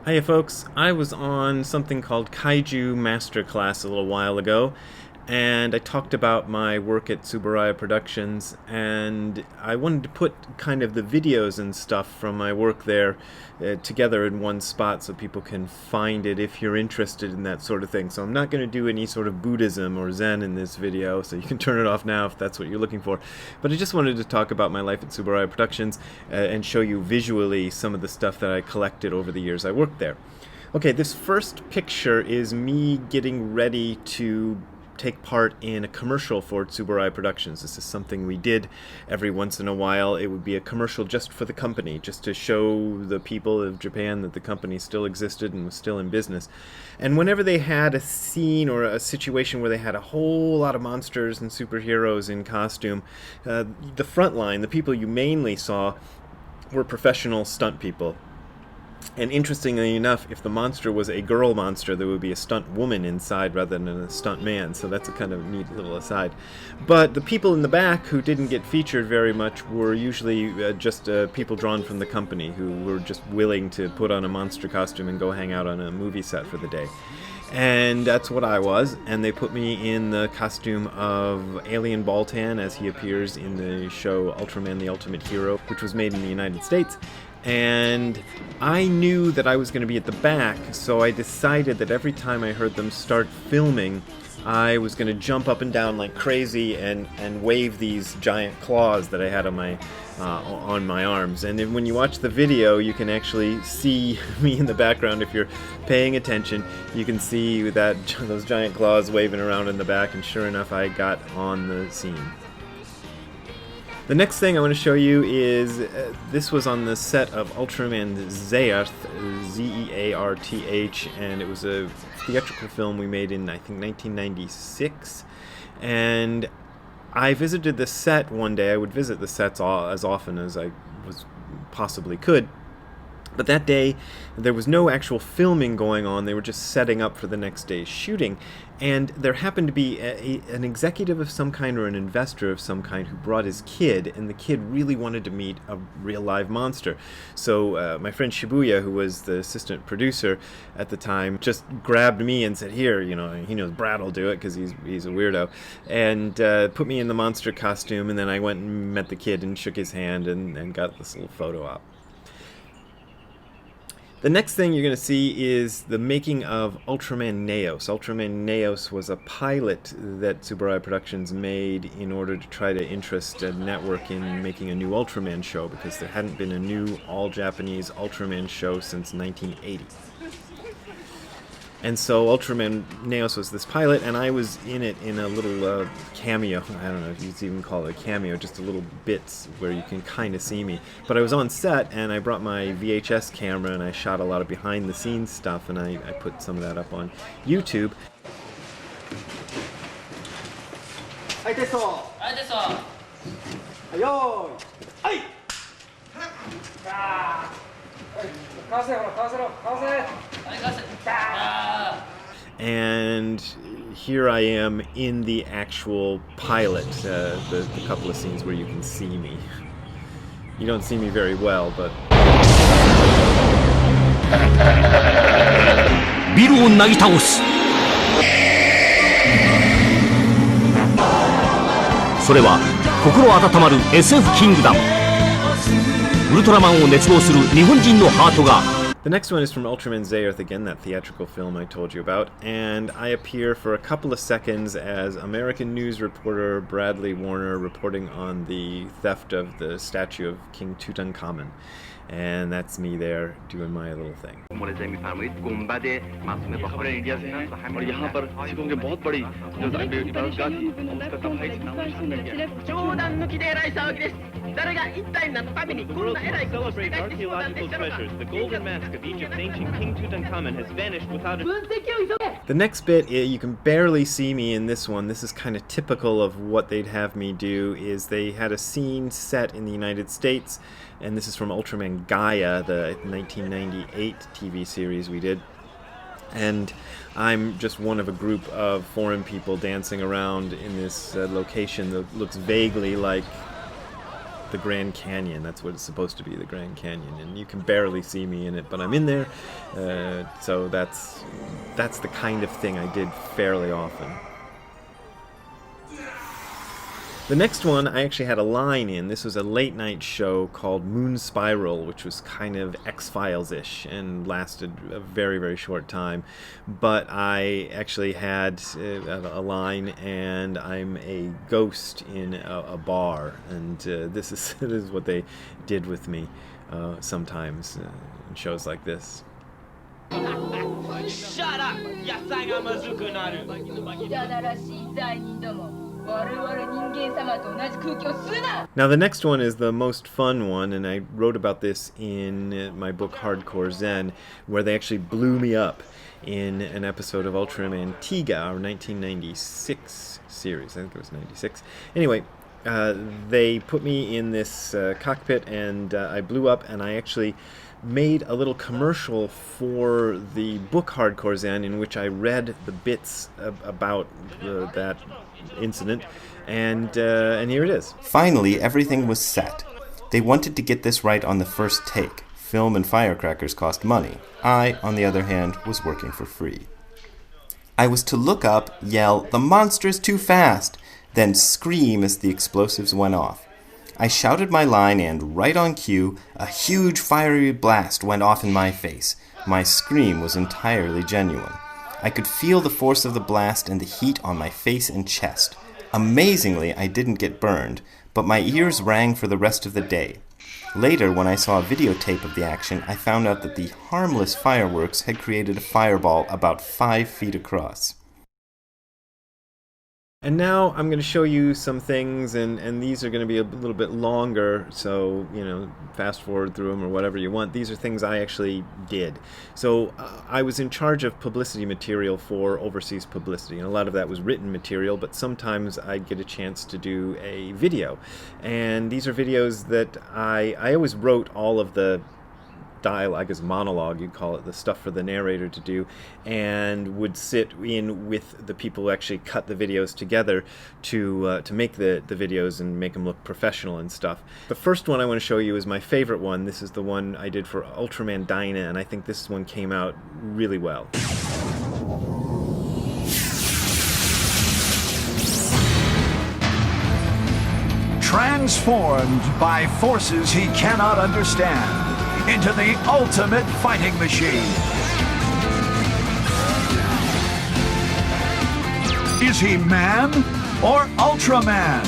Hiya folks, I was on something called Kaiju Masterclass a little while ago, and I talked about my work at Subaria Productions, and I wanted to put kind of the videos and stuff from my work there together in one spot so people can find it if you're interested in that sort of thing. So I'm not going to do any sort of Buddhism or Zen in this video, so you can turn it off now if that's what you're looking for. But I just wanted to talk about my life at Subaria Productions and show you visually some of the stuff that I collected over the years I worked there. Okay, this first picture is me getting ready to take part in a commercial for Subaria Productions. This is something we did every once in a while. It would be a commercial just for the company, just to show the people of Japan that the company still existed and was still in business. And whenever they had a scene or a situation where they had a whole lot of monsters and superheroes in costume, the front line, the people you mainly saw, were professional stunt people. And interestingly enough, if the monster was a girl monster, there would be a stunt woman inside rather than a stunt man, so that's a kind of neat little aside. But the people in the back who didn't get featured very much were usually just people drawn from the company who were just willing to put on a monster costume and go hang out on a movie set for the day. And that's what I was, and they put me in the costume of Alien Baltan as he appears in the show Ultraman the Ultimate Hero, which was made in the United States. And I knew that I was going to be at the back, so I decided that every time I heard them start filming, I was going to jump up and down like crazy and wave these giant claws that I had on my arms. And then when you watch the video, you can actually see me in the background. If you're paying attention, you can see those giant claws waving around in the back, and sure enough, I got on the scene. The next thing I want to show you is, this was on the set of Ultraman Zearth, Z-E-A-R-T-H, and it was a theatrical film we made in, I think, 1996. And I visited the set one day. I would visit the sets as often as I possibly could. But that day, there was no actual filming going on. They were just setting up for the next day's shooting. And there happened to be an executive of some kind or an investor of some kind who brought his kid, and the kid really wanted to meet a real live monster. So my friend Shibuya, who was the assistant producer at the time, just grabbed me and said, here, he knows Brad will do it because he's a weirdo, and put me in the monster costume, and then I went and met the kid and shook his hand and got this little photo op. The next thing you're going to see is the making of Ultraman Neos. Ultraman Neos was a pilot that Subaria Productions made in order to try to interest a network in making a new Ultraman show, because there hadn't been a new all-Japanese Ultraman show since 1980. And so Ultraman Neos was this pilot, and I was in it in a little cameo. I don't know if you'd even call it a cameo, just a little bits where you can kind of see me. But I was on set, and I brought my VHS camera, and I shot a lot of behind-the-scenes stuff, and I put some of that up on YouTube. Hi, Teso! Hi, Teso! Ayo! Hi! And here I am in the actual pilot, the couple of scenes where you can see me. You don't see me very well, but... ビルをなぎ倒す。それは心温まる SF キングダム。ウルトラマンを熱望する日本人のハートが。The next one is from Ultraman Zearth, again, that theatrical film I told you about, and I appear for a couple of seconds as American news reporter Bradley Warner reporting on the theft of the statue of King Tutankhamun. And that's me there doing my little thing. The next bit, you can barely see me in this one. This is kind of typical of what they'd have me do, is they had a scene set in the United States, and this is from Ultraman Gaia, the 1998 TV series we did. And I'm just one of a group of foreign people dancing around in this location that looks vaguely like the Grand Canyon. That's what it's supposed to be, the Grand Canyon. And you can barely see me in it, but I'm in there. So that's the kind of thing I did fairly often. The next one, I actually had a line in. This was a late-night show called Moon Spiral, which was kind of X-Files-ish and lasted a very, very short time. But I actually had a line, and I'm a ghost in a bar. And this is what they did with me sometimes in shows like this. Shut up! Now the next one is the most fun one, and I wrote about this in my book Hardcore Zen, where they actually blew me up in an episode of Ultraman Tiga, our 1996 series. I think it was 96. Anyway, they put me in this cockpit, and I blew up, and I actually made a little commercial for the book Hardcore Zen in which I read the bits about that incident, and here it is. Finally, everything was set. They wanted to get this right on the first take. Film and firecrackers cost money. I, on the other hand, was working for free. I was to look up, yell, "The monster is too fast!" then scream as the explosives went off. I shouted my line, and right on cue, a huge fiery blast went off in my face. My scream was entirely genuine. I could feel the force of the blast and the heat on my face and chest. Amazingly, I didn't get burned, but my ears rang for the rest of the day. Later, when I saw a videotape of the action, I found out that the harmless fireworks had created a fireball about 5 feet across. And now I'm going to show you some things, and these are going to be a little bit longer, so, fast forward through them or whatever you want. These are things I actually did. So I was in charge of publicity material for overseas publicity, and a lot of that was written material, but sometimes I'd get a chance to do a video. And these are videos that I always wrote all of the dialogue, as monologue, you'd call it, the stuff for the narrator to do, and would sit in with the people who actually cut the videos together to make the videos and make them look professional and stuff. The first one I want to show you is my favorite one. This is the one I did for Ultraman Dyna, and I think this one came out really well. Transformed by forces he cannot understand into the ultimate fighting machine. Is he man or Ultraman?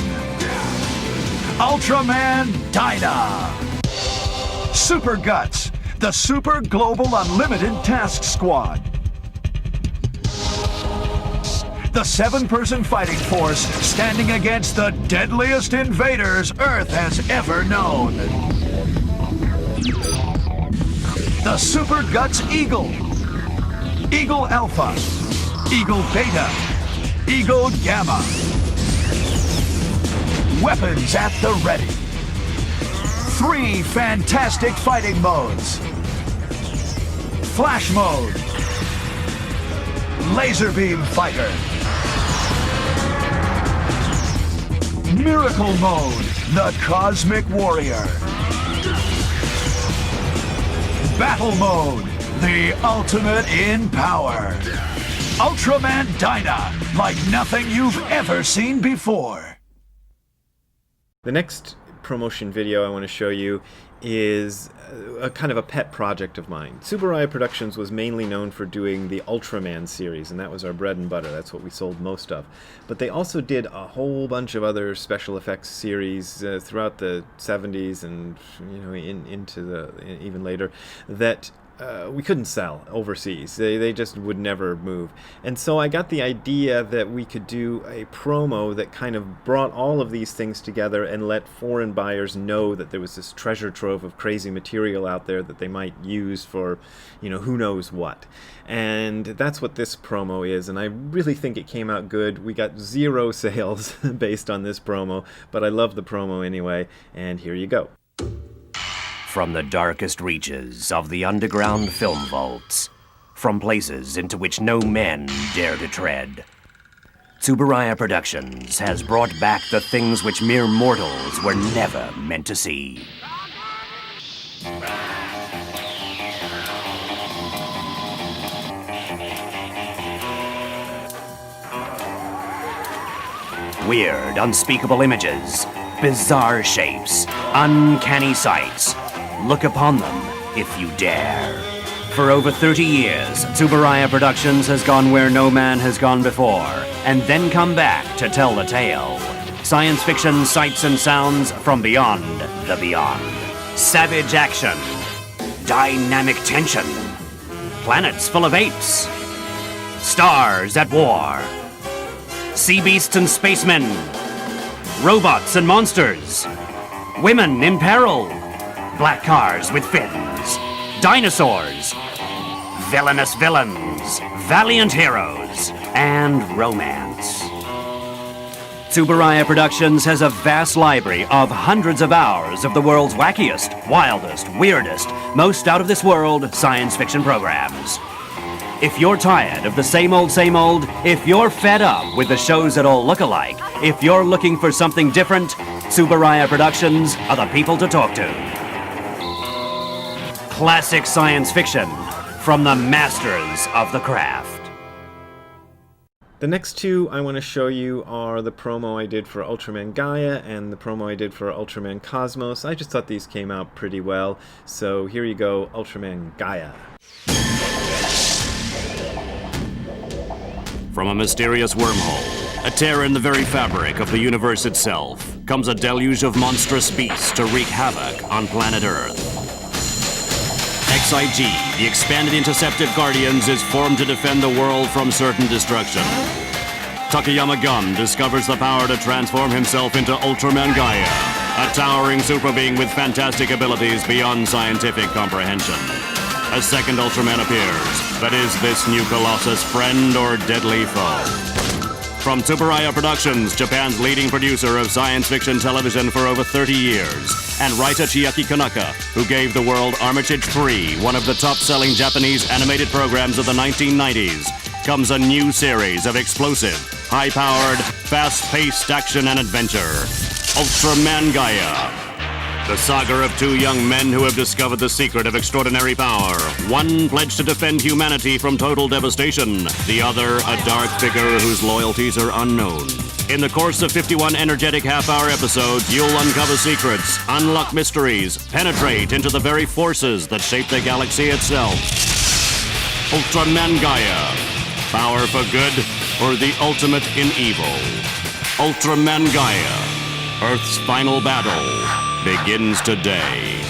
Ultraman Dyna. Super Guts, the Super Global Unlimited Task Squad. The 7-person fighting force standing against the deadliest invaders Earth has ever known. The Super Guts Eagle, Eagle Alpha, Eagle Beta, Eagle Gamma. Weapons at the ready. 3 fantastic fighting modes. Flash mode, Laser Beam Fighter, Miracle mode, the Cosmic Warrior, Battle mode, the ultimate in power. Ultraman Dyna, like nothing you've ever seen before. The next promotion video I want to show you is a kind of a pet project of mine. Subaria Productions was mainly known for doing the Ultraman series, and that was our bread and butter. That's what we sold most of. But they also did a whole bunch of other special effects series throughout the 70s and into the even later that we couldn't sell overseas. They just would never move. And so I got the idea that we could do a promo that kind of brought all of these things together and let foreign buyers know that there was this treasure trove of crazy material out there that they might use for, who knows what. And that's what this promo is, and I really think it came out good. We got 0 sales based on this promo, but I love the promo anyway, and here you go. From the darkest reaches of the underground film vaults, from places into which no men dare to tread, Subaria Productions has brought back the things which mere mortals were never meant to see. Weird, unspeakable images, bizarre shapes, uncanny sights. Look upon them if you dare. For over 30 years, Subaria Productions has gone where no man has gone before, and then come back to tell the tale. Science fiction sights and sounds from beyond the beyond. Savage action. Dynamic tension. Planets full of apes. Stars at war. Sea beasts and spacemen. Robots and monsters. Women in peril. Black cars with fins. Dinosaurs. Villainous villains. Valiant heroes. And romance. Subaria Productions has a vast library of hundreds of hours of the world's wackiest, wildest, weirdest, most out-of-this-world science fiction programs. If you're tired of the same old, if you're fed up with the shows that all look alike, if you're looking for something different, Subaria Productions are the people to talk to. Classic science fiction from the masters of the craft. The next two I want to show you are the promo I did for Ultraman Gaia and the promo I did for Ultraman Cosmos. I just thought these came out pretty well, so here you go, Ultraman Gaia. From a mysterious wormhole, a tear in the very fabric of the universe itself, comes a deluge of monstrous beasts to wreak havoc on planet Earth. XIG, the Expanded Interceptive Guardians, is formed to defend the world from certain destruction. Takayama Gun discovers the power to transform himself into Ultraman Gaia, a towering super being with fantastic abilities beyond scientific comprehension. A second Ultraman appears, but is this new Colossus friend or deadly foe? From Subaria Productions, Japan's leading producer of science fiction television for over 30 years, and writer Chiaki Kanaka, who gave the world Armitage 3, one of the top-selling Japanese animated programs of the 1990s, comes a new series of explosive, high-powered, fast-paced action and adventure. Ultraman Gaia. The saga of two young men who have discovered the secret of extraordinary power. One pledged to defend humanity from total devastation. The other, a dark figure whose loyalties are unknown. In the course of 51 energetic half-hour episodes, you'll uncover secrets, unlock mysteries, penetrate into the very forces that shape the galaxy itself. Ultraman Gaia. Power for good, or the ultimate in evil. Ultraman Gaia. Earth's final battle begins today.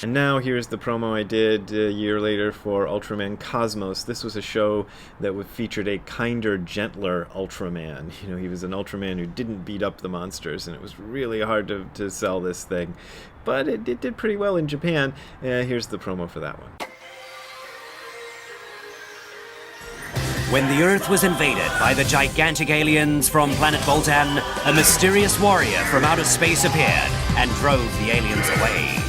And now here's the promo I did a year later for Ultraman Cosmos. This was a show that featured a kinder, gentler Ultraman. You know, he was an Ultraman who didn't beat up the monsters, and it was really hard to sell this thing. But it did pretty well in Japan. Here's the promo for that one. When the Earth was invaded by the gigantic aliens from planet Boltan, a mysterious warrior from outer space appeared and drove the aliens away.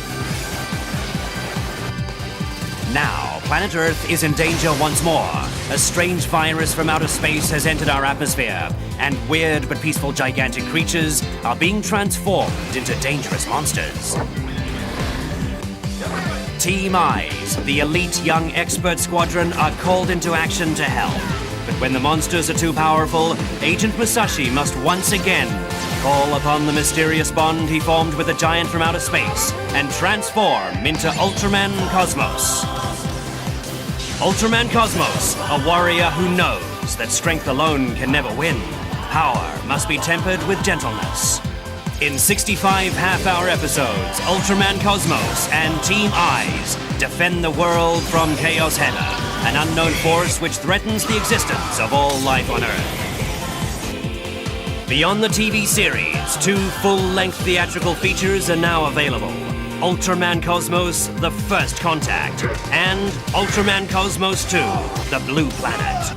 Now, planet Earth is in danger once more. A strange virus from outer space has entered our atmosphere, and weird but peaceful gigantic creatures are being transformed into dangerous monsters. Team Eyes, the elite young expert squadron, are called into action to help. But when the monsters are too powerful, Agent Musashi must once again call upon the mysterious bond he formed with a giant from outer space and transform into Ultraman Cosmos. Ultraman Cosmos, a warrior who knows that strength alone can never win. Power must be tempered with gentleness. In 65 half-hour episodes, Ultraman Cosmos and Team Eyes defend the world from Chaos Hedda, an unknown force which threatens the existence of all life on Earth. Beyond the TV series, 2 full-length theatrical features are now available. Ultraman Cosmos, The First Contact, and Ultraman Cosmos 2, The Blue Planet.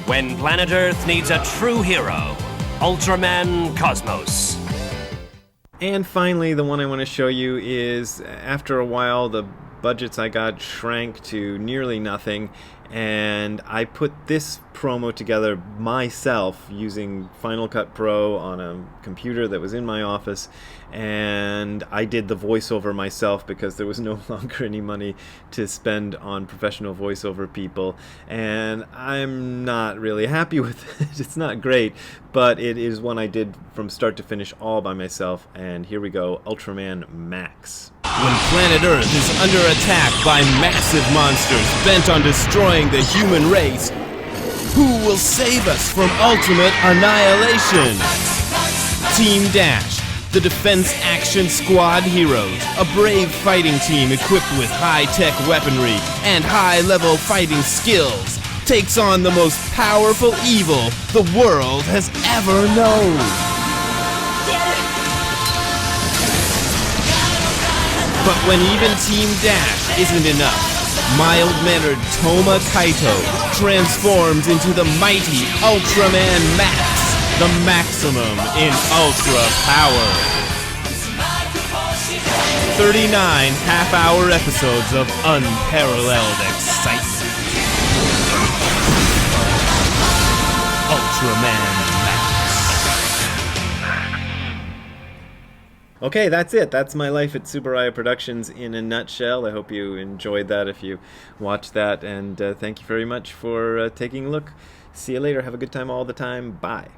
When planet Earth needs a true hero, Ultraman Cosmos. And finally, the one I want to show you is, after a while, the budgets I got shrank to nearly nothing, and I put this promo together myself using Final Cut Pro on a computer that was in my office, and I did the voiceover myself because there was no longer any money to spend on professional voiceover people, and I'm not really happy with it. It's not great, but it is one I did from start to finish all by myself, and here we go, Ultraman Max. When planet Earth is under attack by massive monsters bent on destroying the human race, who will save us from ultimate annihilation? Team Dash, the Defense Action Squad heroes, a brave fighting team equipped with high-tech weaponry and high-level fighting skills, takes on the most powerful evil the world has ever known. But when even Team Dash isn't enough, mild-mannered Toma Kaito transforms into the mighty Ultraman Max, the maximum in Ultra Power. 39 half-hour episodes of unparalleled excitement. Ultraman Max. Okay, that's it. That's my life at Subaria Productions in a nutshell. I hope you enjoyed that if you watched that, and thank you very much for taking a look. See you later. Have a good time all the time. Bye.